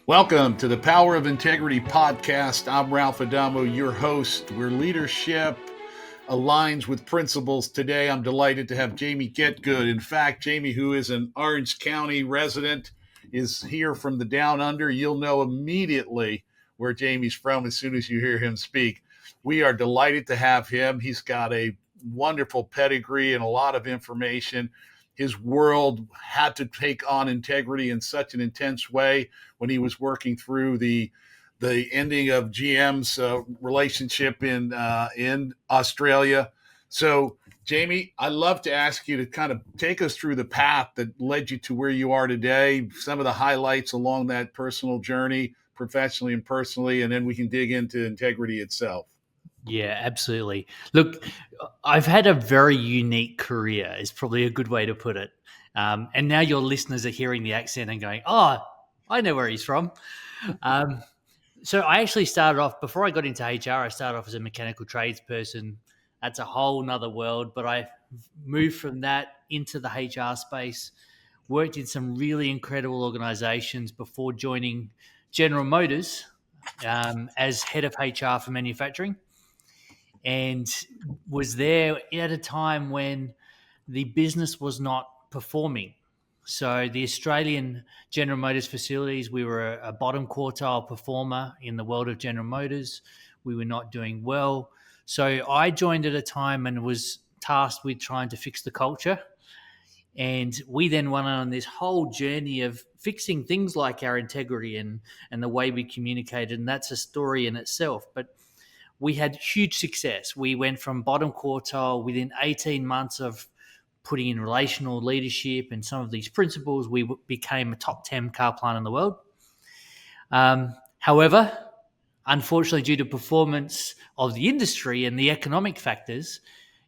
Welcome to the Power of Integrity podcast. I'm Ralph Adamo, your host, where leadership aligns with principles. Today, I'm delighted to have Jamie Getgood. In fact, Jamie, who is an Orange County resident, is here from the down under. You'll know immediately where Jamie's from as soon as you hear him speak. We are delighted to have him. He's got a wonderful pedigree and a lot of information. His world had to take on integrity in such an intense way when he was working through the ending of GM's relationship in Australia. So, Jamie, I'd love to ask you to kind of take us through the path that led you to where you are today, some of the highlights along that personal journey, professionally and personally, and then we can dig into integrity itself. Yeah, absolutely. Look, I've had a very unique career, is probably a good way to put it. And now your listeners are hearing the accent and going, oh, I know where he's from. So I actually started off, before I got into HR, I started off as a mechanical tradesperson. That's a whole nother world. But I moved from that into the HR space, worked in some really incredible organizations before joining General Motors as head of HR for manufacturing, and was there at a time when the business was not performing. So the Australian General Motors facilities, we were a bottom quartile performer in the world of General Motors. We were not doing well. So I joined at a time and was tasked with trying to fix the culture. And we then went on this whole journey of fixing things like our integrity and the way we communicated. And that's a story in itself. But we had huge success. We went from bottom quartile within 18 months of putting in relational leadership and some of these principles. We became a top 10 car plant in the world. However, unfortunately, due to performance of the industry and the economic factors,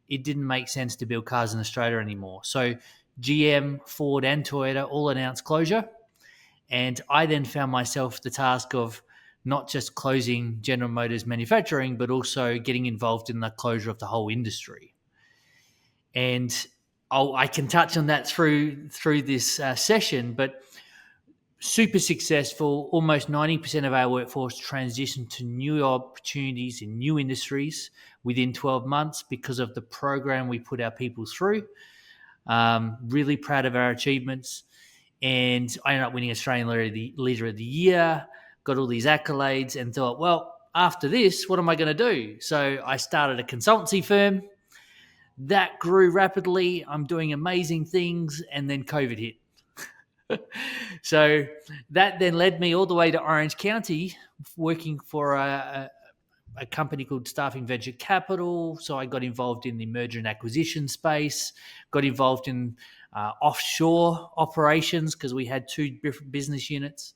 it didn't make sense to build cars in Australia anymore. So GM, Ford, and Toyota all announced closure. And I then found myself the task of not just closing General Motors manufacturing, but also getting involved in the closure of the whole industry. And I can touch on that through this session, but super successful. Almost 90% of our workforce transitioned to new opportunities in new industries within 12 months because of the program we put our people through. Really proud of our achievements. And I ended up winning Australian Leader of the Year, got all these accolades, and thought, well, after this, what am I going to do? So I started a consultancy firm. That grew rapidly. I'm doing amazing things, and then COVID hit. So that then led me all the way to Orange County, working for a company called Staffing Venture Capital. So I got involved in the merger and acquisition space, got involved in offshore operations because we had two different business units.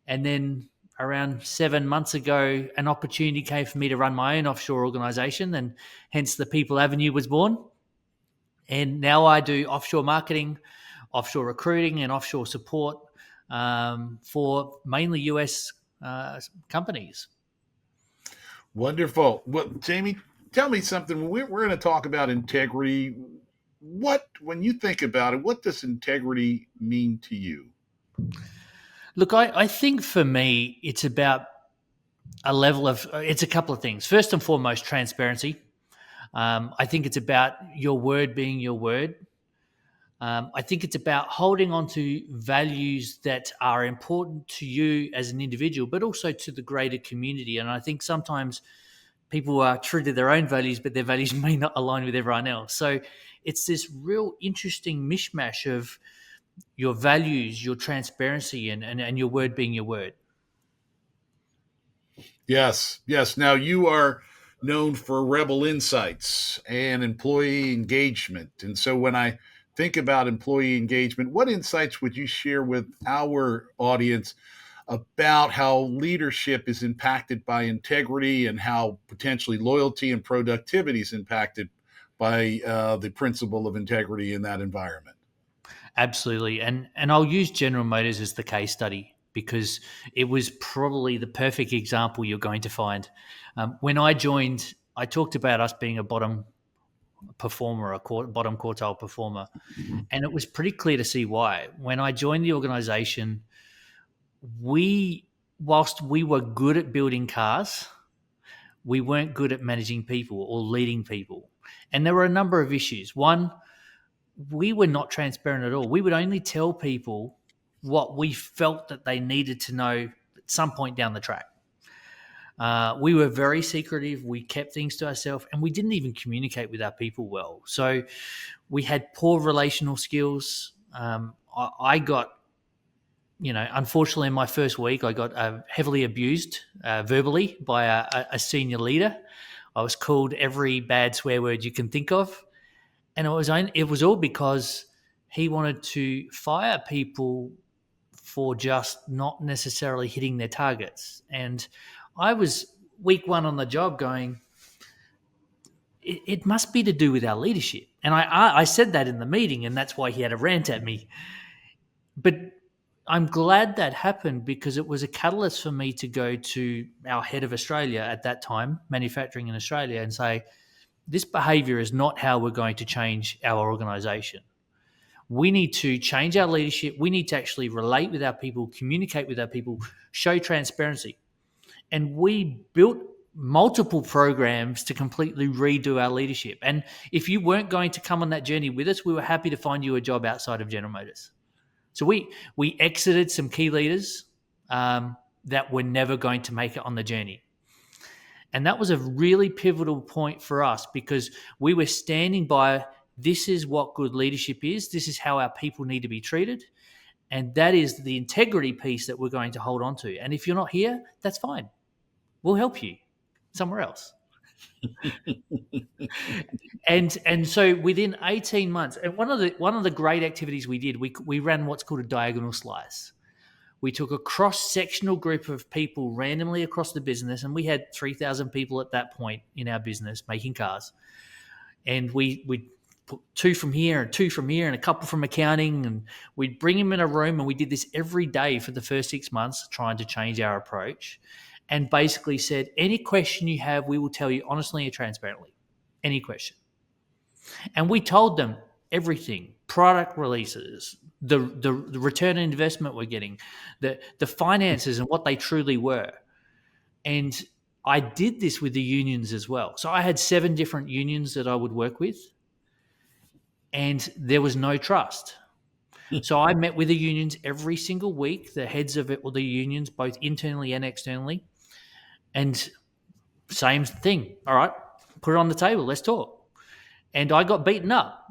And then around 7 months ago, an opportunity came for me to run my own offshore organization, and hence the People Avenue was born. And now I do offshore marketing, offshore recruiting, and offshore support for mainly US companies. Wonderful. Well, Jamie, tell me something. We're going to talk about integrity. When you think about it, what does integrity mean to you? Look, I think for me, it's about it's a couple of things. First and foremost, transparency. I think it's about your word being your word. I think it's about holding on to values that are important to you as an individual, but also to the greater community. And I think sometimes people are true to their own values, but their values may not align with everyone else. So it's this real interesting mishmash of your values, your transparency, and your word being your word. Yes. Now, you are known for Rebel Insights and employee engagement. And so when I think about employee engagement, what insights would you share with our audience about how leadership is impacted by integrity and how potentially loyalty and productivity is impacted by the principle of integrity in that environment? Absolutely. And I'll use General Motors as the case study because it was probably the perfect example you're going to find. When I joined, I talked about us being a bottom performer, bottom quartile performer. And it was pretty clear to see why. When I joined the organization, we whilst we were good at building cars, we weren't good at managing people or leading people. And there were a number of issues. One, we were not transparent at all. We would only tell people what we felt that they needed to know at some point down the track. We were very secretive. We kept things to ourselves, and we didn't even communicate with our people well. So we had poor relational skills. I got, unfortunately, in my first week, I got heavily abused verbally by a senior leader. I was called every bad swear word you can think of, and it was all because he wanted to fire people for just not necessarily hitting their targets. And I was week one on the job going, it must be to do with our leadership. And I said that in the meeting, and that's why he had a rant at me. But I'm glad that happened because it was a catalyst for me to go to our head of Australia at that time, manufacturing in Australia, and say, this behavior is not how we're going to change our organization. We need to change our leadership. We need to actually relate with our people, communicate with our people, show transparency. And we built multiple programs to completely redo our leadership. And if you weren't going to come on that journey with us, we were happy to find you a job outside of General Motors. So we exited some key leaders that were never going to make it on the journey. And that was a really pivotal point for us because we were standing by, this is what good leadership is. This is how our people need to be treated. And that is the integrity piece that we're going to hold on to. And if you're not here, that's fine. We'll help you somewhere else. and so within 18 months, and one of the great activities we did, we ran what's called a diagonal slice. We took a cross-sectional group of people randomly across the business, and we had 3,000 people at that point in our business making cars. And we put two from here and two from here and a couple from accounting, and we'd bring them in a room, and we did this every day for the first 6 months, trying to change our approach, and basically said, any question you have, we will tell you honestly and transparently. Any question. And we told them everything, product releases, the return on investment we're getting, the finances and what they truly were. And I did this with the unions as well. So I had 7 different unions that I would work with, and there was no trust. So I met with the unions every single week, the heads of it, or the unions, both internally and externally. And same thing. All right, put it on the table. Let's talk. And I got beaten up.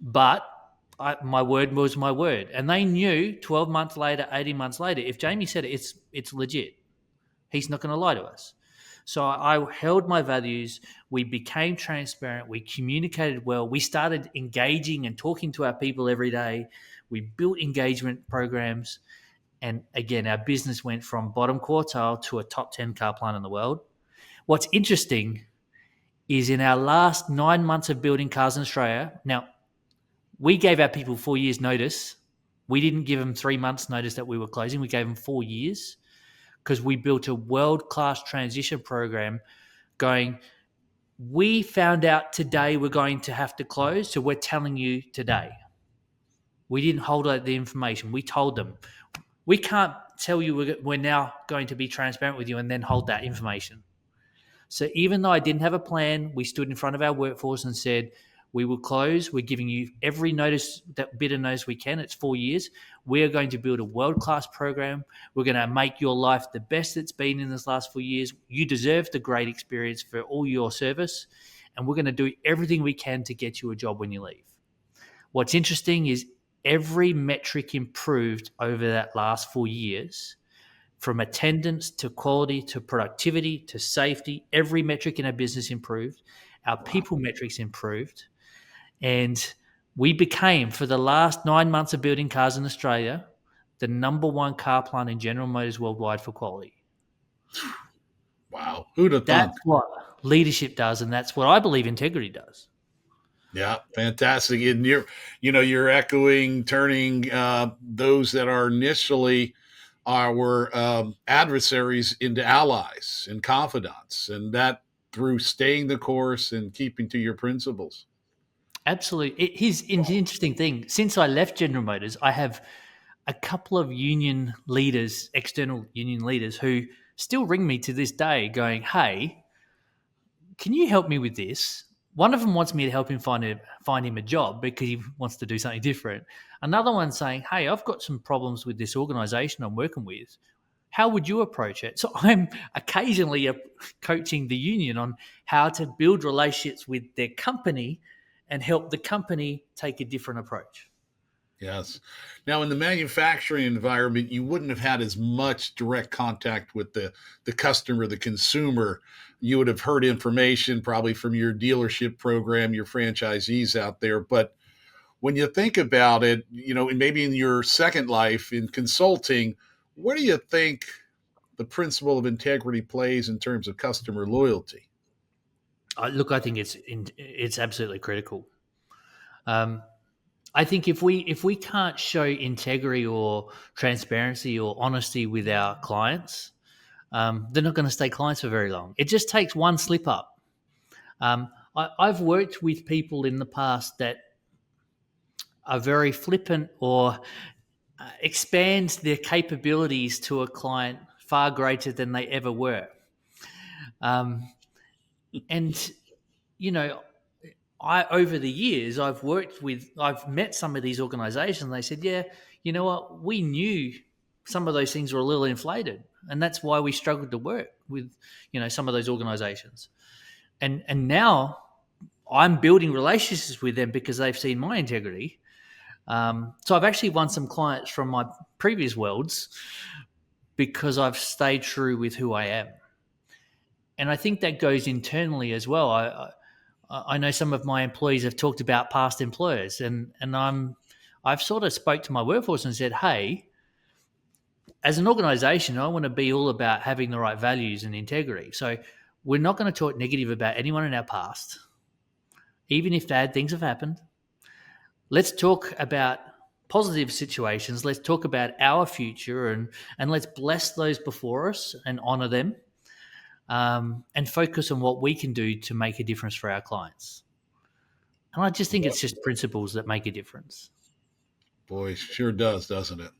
But my word was my word. And they knew 12 months later, 18 months later, if Jamie said it, it's legit. He's not going to lie to us. So I held my values. We became transparent. We communicated well. We started engaging and talking to our people every day. We built engagement programs. And again, our business went from bottom quartile to a top 10 car plant in the world. What's interesting is in our last 9 months of building cars in Australia, now, we gave our people 4 years notice. We didn't give them 3 months notice that we were closing. We gave them 4 years because we built a world-class transition program going, we found out today we're going to have to close, so we're telling you today. We didn't hold out the information. We told them. We can't tell you we're now going to be transparent with you and then hold that information. So even though I didn't have a plan, we stood in front of our workforce and said, we will close. We're giving you every bit of notice we can. It's 4 years. We are going to build a world-class program. We're going to make your life the best it's been in this last 4 years. You deserve the great experience for all your service. And we're going to do everything we can to get you a job when you leave. What's interesting is every metric improved over that last 4 years, from attendance to quality to productivity to safety. Every metric in our business improved. Our people metrics improved. And we became, for the last 9 months of building cars in Australia, the number 1 car plant in General Motors worldwide for quality. Wow. Who'd have thought? That's what leadership does, and that's what I believe integrity does. Yeah, fantastic. And you're echoing, turning those that are initially were adversaries into allies and confidants, and that through staying the course and keeping to your principles. Absolutely. Here's an interesting thing. Since I left General Motors, I have a couple of union leaders, external union leaders, who still ring me to this day going, hey, can you help me with this? One of them wants me to help him find him a job because he wants to do something different. Another one saying, hey, I've got some problems with this organization I'm working with. How would you approach it? So I'm occasionally coaching the union on how to build relationships with their company and help the company take a different approach. Yes. Now, in the manufacturing environment, you wouldn't have had as much direct contact with the customer, the consumer. You would have heard information probably from your dealership program, your franchisees out there. But when you think about it, and maybe in your second life in consulting, what do you think the principle of integrity plays in terms of customer loyalty? Look, I think it's absolutely critical. Um, I think if we can't show integrity or transparency or honesty with our clients, they're not going to stay clients for very long. It just takes one slip up. I've worked with people in the past that are very flippant or expand their capabilities to a client far greater than they ever were. Um, and you know, I over the years I've met some of these organizations. And they said, yeah, you know what, we knew some of those things were a little inflated, and that's why we struggled to work with some of those organizations. And now I'm building relationships with them because they've seen my integrity. So I've actually won some clients from my previous worlds because I've stayed true with who I am. And I think that goes internally as well. I know some of my employees have talked about past employers, and I've sort of spoke to my workforce and said, hey, as an organization, I want to be all about having the right values and integrity. So we're not going to talk negative about anyone in our past, even if bad things have happened. Let's talk about positive situations. Let's talk about our future, and let's bless those before us and honor them, and focus on what we can do to make a difference for our clients. And I just think it's just principles that make a difference. Boy, sure does, doesn't it?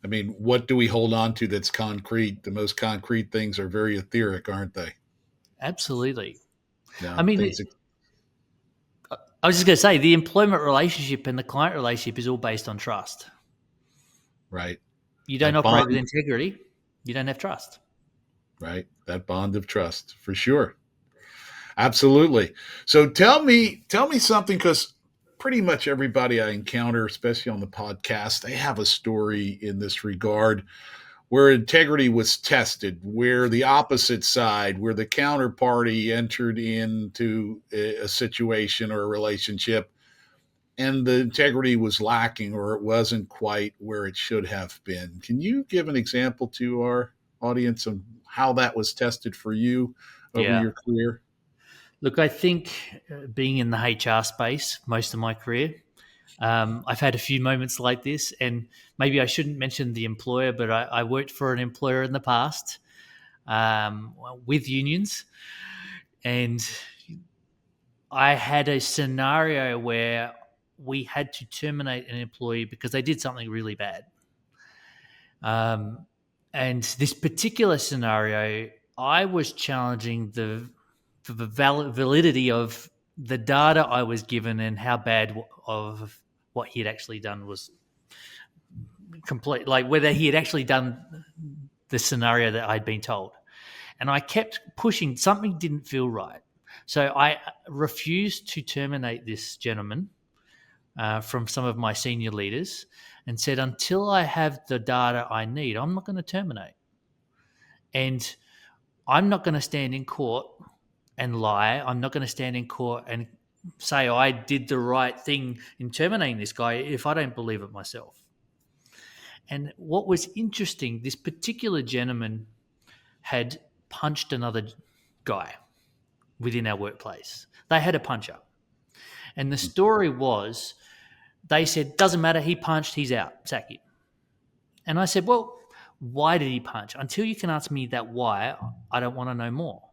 I mean, what do we hold on to that's concrete? The most concrete things are very etheric, aren't they? Absolutely. I Yeah, mean, things, I was just going to say the employment relationship and the client relationship is all based on trust. right? You don't That operate with bond, integrity, you don't have trust. right? That bond of trust, for sure. Absolutely. So tell me something, because pretty much everybody I encounter, especially on the podcast, they have a story in this regard where integrity was tested, where the opposite side, where the counterparty entered into a situation or a relationship and the integrity was lacking, or it wasn't quite where it should have been. Can you give an example to our audience of how that was tested for you over Yeah. your career? Look, I think being in the HR space most of my career, I've had a few moments like this, and maybe I shouldn't mention the employer, but I worked for an employer in the past, with unions, and I had a scenario where we had to terminate an employee because they did something really bad. Um, and this particular scenario, I was challenging the validity of the data I was given and how bad of what he had actually done was complete, like whether he had actually done the scenario that I'd been told. And I kept pushing, something didn't feel right. So I refused to terminate this gentleman from some of my senior leaders and said, until I have the data I need, I'm not going to terminate. And I'm not going to stand in court and lie. I'm not going to stand in court and say I did the right thing in terminating this guy if I don't believe it myself. And what was interesting, this particular gentleman had punched another guy within our workplace. They had a punch up. And the story was, they said, doesn't matter, he punched, he's out, sack him. And I said, well, why did he punch? Until you can ask me that why, I don't want to know more.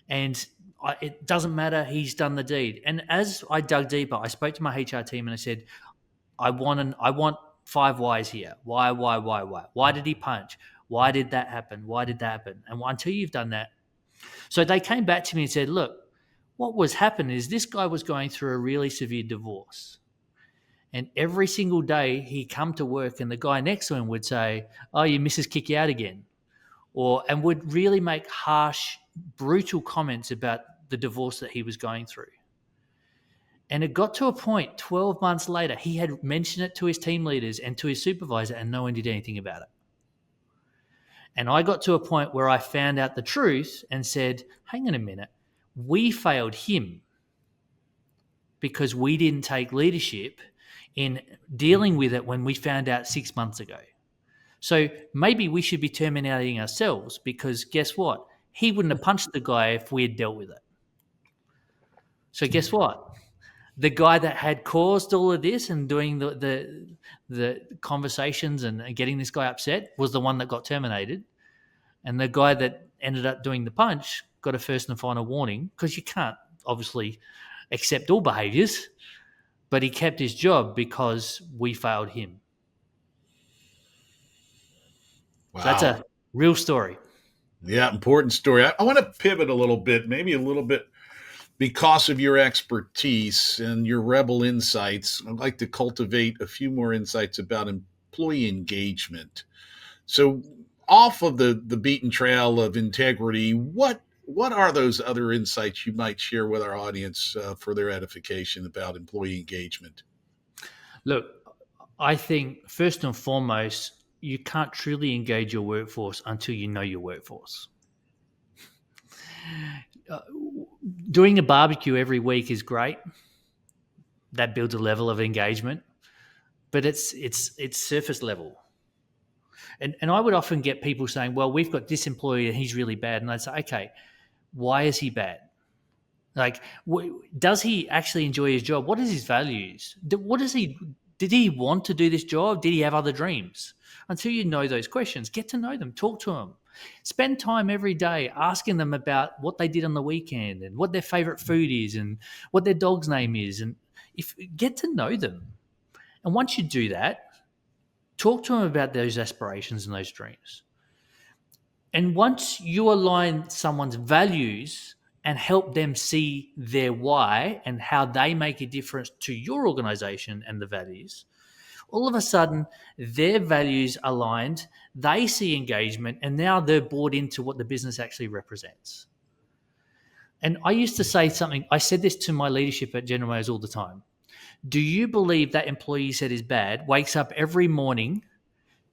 And it doesn't matter, he's done the deed. And as I dug deeper, I spoke to my HR team and I said, I want 5 whys here. Why? Why did he punch? Why did that happen? Why did that happen? And until you've done that. So they came back to me and said, look, what was happening is this guy was going through a really severe divorce. And every single day he'd come to work and the guy next to him would say, oh, your missus kick you out again. And would really make harsh, brutal comments about the divorce that he was going through. And it got to a point 12 months later, he had mentioned it to his team leaders and to his supervisor, and no one did anything about it. And I got to a point where I found out the truth and said, hang on a minute, we failed him because we didn't take leadership in dealing with it when we found out 6 months ago. So maybe we should be terminating ourselves, because guess what? He wouldn't have punched the guy if we had dealt with it. So guess what? The guy that had caused all of this and doing the conversations and getting this guy upset was the one that got terminated. And the guy that ended up doing the punch got a first and final warning, because you can't obviously accept all behaviors, but he kept his job because we failed him. Wow. So that's a real story. Yeah, important story. I want to pivot a little bit, maybe a little bit because of your expertise and your rebel insights. I'd like to cultivate a few more insights about employee engagement. So off of the beaten trail of integrity, what are those other insights you might share with our audience for their edification about employee engagement? Look, I think first and foremost, you can't truly engage your workforce until you know your workforce. Doing a barbecue every week is great. That builds a level of engagement, but it's surface level. And I would often get people saying, well, we've got this employee and he's really bad. And I'd say, okay, why is he bad? Like, does he actually enjoy his job? What is his values? Did he want to do this job? Did he have other dreams? Until you know those questions, get to know them, talk to them. Spend time every day asking them about what they did on the weekend and what their favorite food is and what their dog's name is. And get to know them. And once you do that, talk to them about those aspirations and those dreams. And once you align someone's values and help them see their why and how they make a difference to your organization and the values, all of a sudden their values aligned, they see engagement, and now they're bought into what the business actually represents. And I used to say something, I said this to my leadership at General Motors all the time. Do you believe that employee said is bad, wakes up every morning,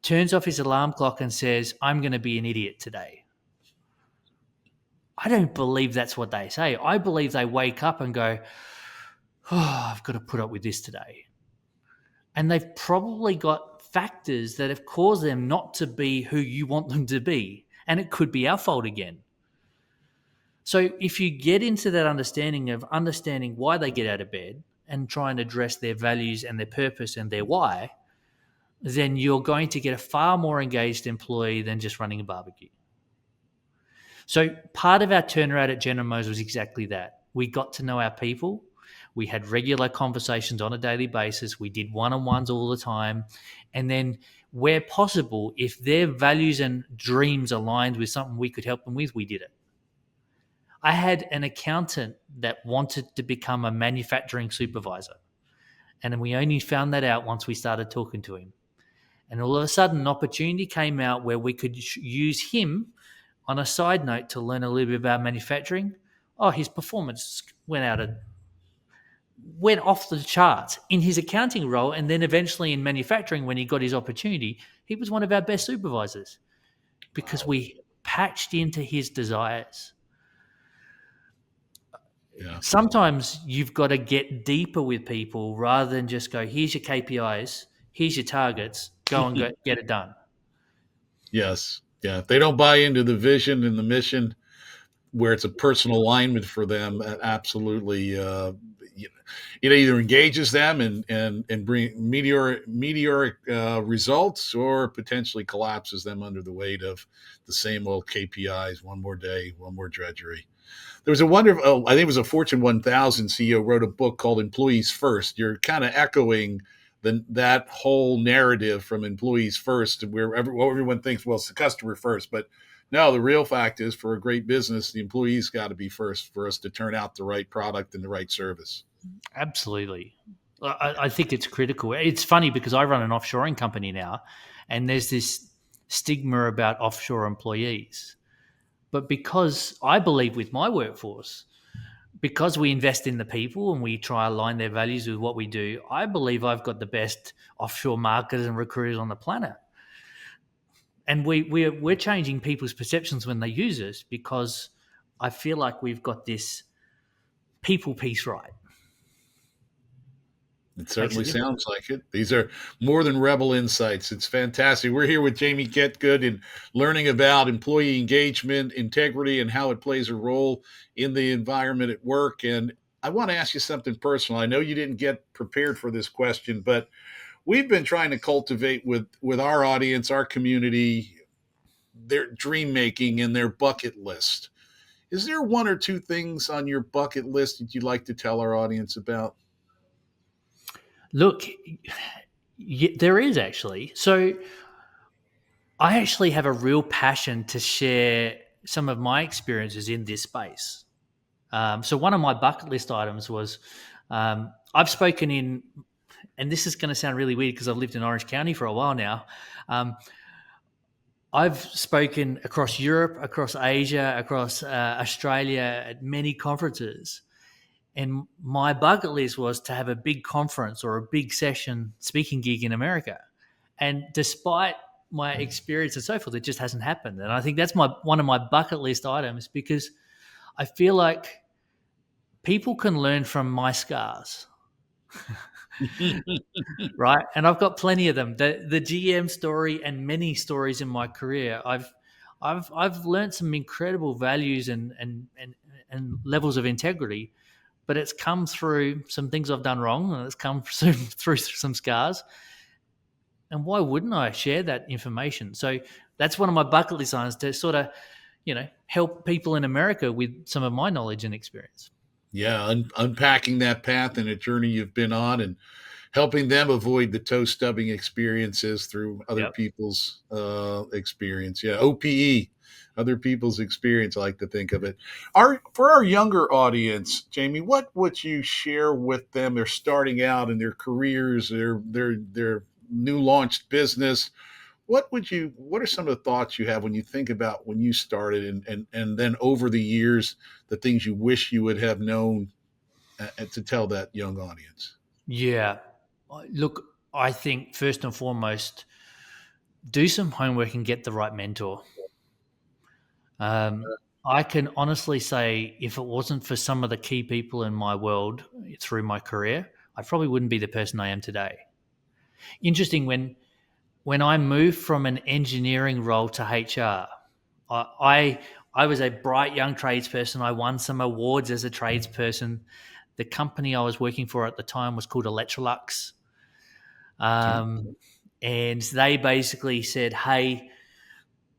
turns off his alarm clock and says, I'm going to be an idiot today? I don't believe that's what they say. I believe they wake up and go, oh, I've got to put up with this today. And they've probably got factors that have caused them not to be who you want them to be. And it could be our fault again. So if you get into that understanding why they get out of bed and try and address their values and their purpose and their why, then you're going to get a far more engaged employee than just running a barbecue. So part of our turnaround at General Motors was exactly that. We got to know our people. We had regular conversations on a daily basis. We did one-on-ones all the time. And then where possible, if their values and dreams aligned with something we could help them with, we did it. I had an accountant that wanted to become a manufacturing supervisor. And we only found that out once we started talking to him. And all of a sudden, an opportunity came out where we could use him on a side note to learn a little bit about manufacturing. Oh, his performance went off the charts in his accounting role, and then eventually in manufacturing, when he got his opportunity, he was one of our best supervisors because we patched into his desires. Yeah. Sometimes you've got to get deeper with people rather than just go, here's your KPIs, here's your targets, go and get it done. Yes. Yeah. If they don't buy into the vision and the mission where it's a personal alignment for them, absolutely, it either engages them and bring meteoric results, or potentially collapses them under the weight of the same old KPIs. One more day, one more drudgery. There was I think it was a Fortune 1000 CEO wrote a book called Employees First. You're kind of echoing that whole narrative from employees first, where everyone thinks, well, it's the customer first. But no, the real fact is, for a great business, the employees got to be first for us to turn out the right product and the right service. Absolutely. I think it's critical. It's funny because I run an offshoring company now, and there's this stigma about offshore employees. But because I believe with my workforce, because we invest in the people and we try to align their values with what we do, I believe I've got the best offshore marketers and recruiters on the planet. And we're changing people's perceptions when they use us because I feel like we've got this people piece right. It Makes a certainly difference. sounds like it. These are more than rebel insights. It's fantastic. We're here with Jamie Getgood and learning about employee engagement, integrity, and how it plays a role in the environment at work. And I want to ask you something personal. I know you didn't get prepared for this question, but we've been trying to cultivate with our audience, our community, their dream making and their bucket list. Is there one or two things on your bucket list that you'd like to tell our audience about? Look, there is actually. So I actually have a real passion to share some of my experiences in this space. So one of my bucket list items was I've spoken in, and this is going to sound really weird because I've lived in Orange County for a while now. Um, I've spoken across Europe, across Asia, across Australia at many conferences. And my bucket list was to have a big conference or a big session speaking gig in America. And despite my experience and so forth, it just hasn't happened. And I think that's one of my bucket list items because I feel like people can learn from my scars, right? And I've got plenty of them. The GM story and many stories in my career. I've learned some incredible values and levels of integrity, but it's come through some things I've done wrong, and it's come through some scars. And why wouldn't I share that information? So that's one of my bucket list items to sort of, help people in America with some of my knowledge and experience. Yeah, unpacking that path and a journey you've been on, and helping them avoid the toe stubbing experiences through other Yep. people's experience. Yeah, OPE, other people's experience. I like to think of it. For our younger audience, Jamie, what would you share with them? They're starting out in their careers, their new launched business. What are some of the thoughts you have when you think about when you started, and then over the years, the things you wish you would have known to tell that young audience? Yeah. Look, I think first and foremost, do some homework and get the right mentor. Um, I can honestly say, if it wasn't for some of the key people in my world through my career, I probably wouldn't be the person I am today. Interesting, when I moved from an engineering role to HR, I was a bright young tradesperson. I won some awards as a tradesperson. The company I was working for at the time was called Electrolux. Okay. And they basically said, hey,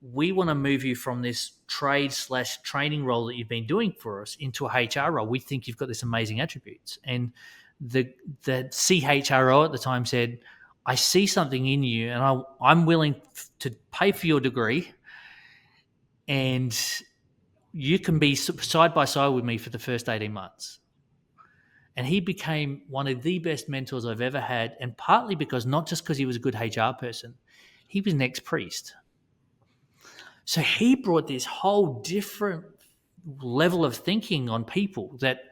we want to move you from this trade/training role that you've been doing for us into a HR role. We think you've got this amazing attributes. And the CHRO at the time said, I see something in you, and I'm willing to pay for your degree, and you can be side by side with me for the first 18 months. And he became one of the best mentors I've ever had. And partly because, not just because he was a good HR person, he was an ex priest. So he brought this whole different level of thinking on people that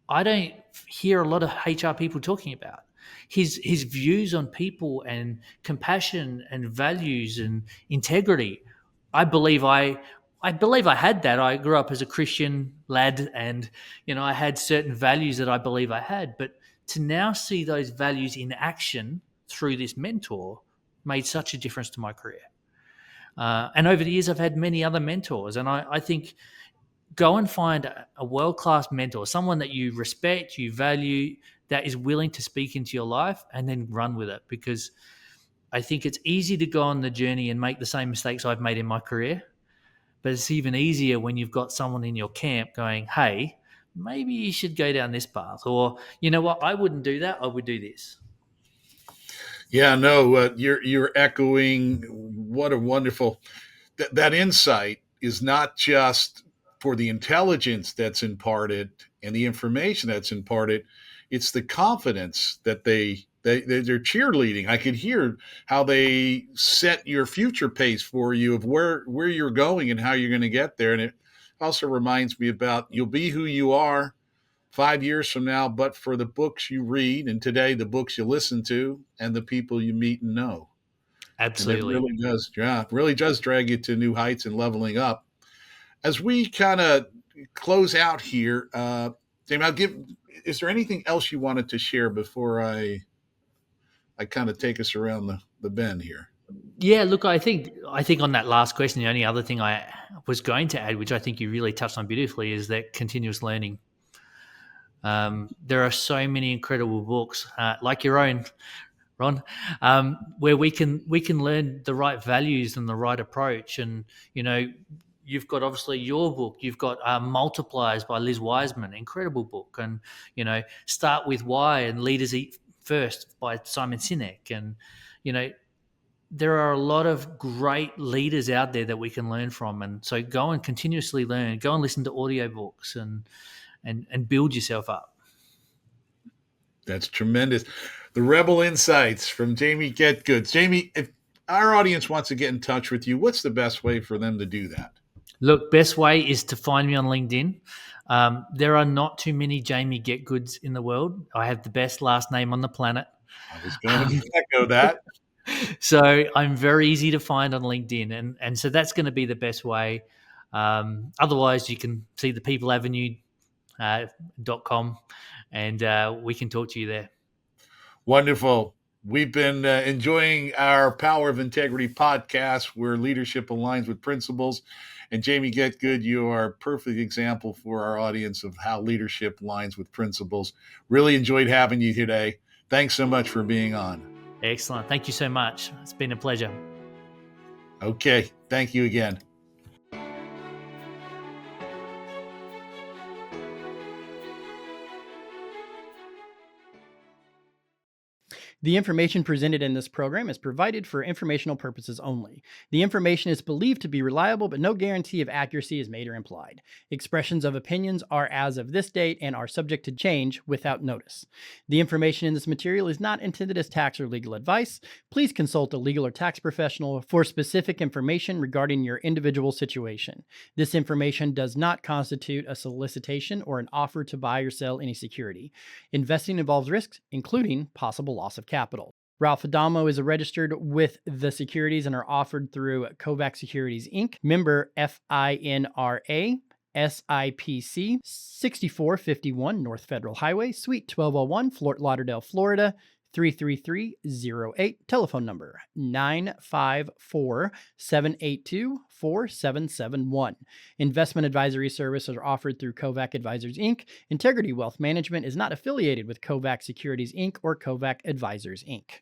I don't hear a lot of HR people talking about. His views on people and compassion and values and integrity. I believe I had that. I grew up as a Christian lad, and I had certain values that I believe I had. But to now see those values in action through this mentor made such a difference to my career. And over the years, I've had many other mentors, and I think go and find a world class mentor, someone that you respect, you value, that is willing to speak into your life, and then run with it. Because I think it's easy to go on the journey and make the same mistakes I've made in my career, but it's even easier when you've got someone in your camp going, hey, maybe you should go down this path. Or, you know what, I wouldn't do that. I would do this. Yeah, no, you're echoing what a wonderful that insight is not just for the intelligence that's imparted and the information that's imparted. It's the confidence that they're cheerleading. I could hear how they set your future pace for you of where you're going and how you're going to get there. And it also reminds me about you'll be who you are 5 years from now, but for the books you read and today the books you listen to and the people you meet and know. And it Absolutely. really does, yeah, really does drag you to new heights and leveling up. As we kind of close out here, Jamie, is there anything else you wanted to share before I kind of take us around the bend here? Yeah, look, I think on that last question, the only other thing I was going to add, which I think you really touched on beautifully, is that continuous learning. There are so many incredible books, like your own, Ron, where we can learn the right values and the right approach. And you know, you've got obviously your book. You've got Multipliers by Liz Wiseman, incredible book. And Start with Why and Leaders Eat First by Simon Sinek. And you know, there are a lot of great leaders out there that we can learn from. And so go and continuously learn. Go and listen to audiobooks and build yourself up. That's tremendous. The Rebel Insights from Jamie Getgood. Jamie, if our audience wants to get in touch with you, what's the best way for them to do that? Look, best way is to find me on LinkedIn. There are not too many Jamie Getgoods in the world. I have the best last name on the planet. I was going Um, to echo that. so I'm very easy to find on LinkedIn. And so that's going to be the best way. Otherwise, you can see the peopleavenue.com and we can talk to you there. Wonderful. We've been enjoying our Power of Integrity podcast where leadership aligns with principles. And Jamie Getgood, you are a perfect example for our audience of how leadership aligns with principles. Really enjoyed having you today. Thanks so much for being on. Excellent. Thank you so much. It's been a pleasure. Okay. Thank you again. The information presented in this program is provided for informational purposes only. The information is believed to be reliable, but no guarantee of accuracy is made or implied. Expressions of opinions are as of this date and are subject to change without notice. The information in this material is not intended as tax or legal advice. Please consult a legal or tax professional for specific information regarding your individual situation. This information does not constitute a solicitation or an offer to buy or sell any security. Investing involves risks, including possible loss of capital. Ralph Adamo is registered with the securities and are offered through Kovac Securities Inc., member FINRA, SIPC, 6451 North Federal Highway, Suite 1201, Fort Lauderdale, Florida, 33308. Telephone number 954-782-4771. Investment advisory services are offered through Kovac Advisors Inc. Integrity Wealth Management is not affiliated with Kovac Securities Inc. or Kovac Advisors Inc.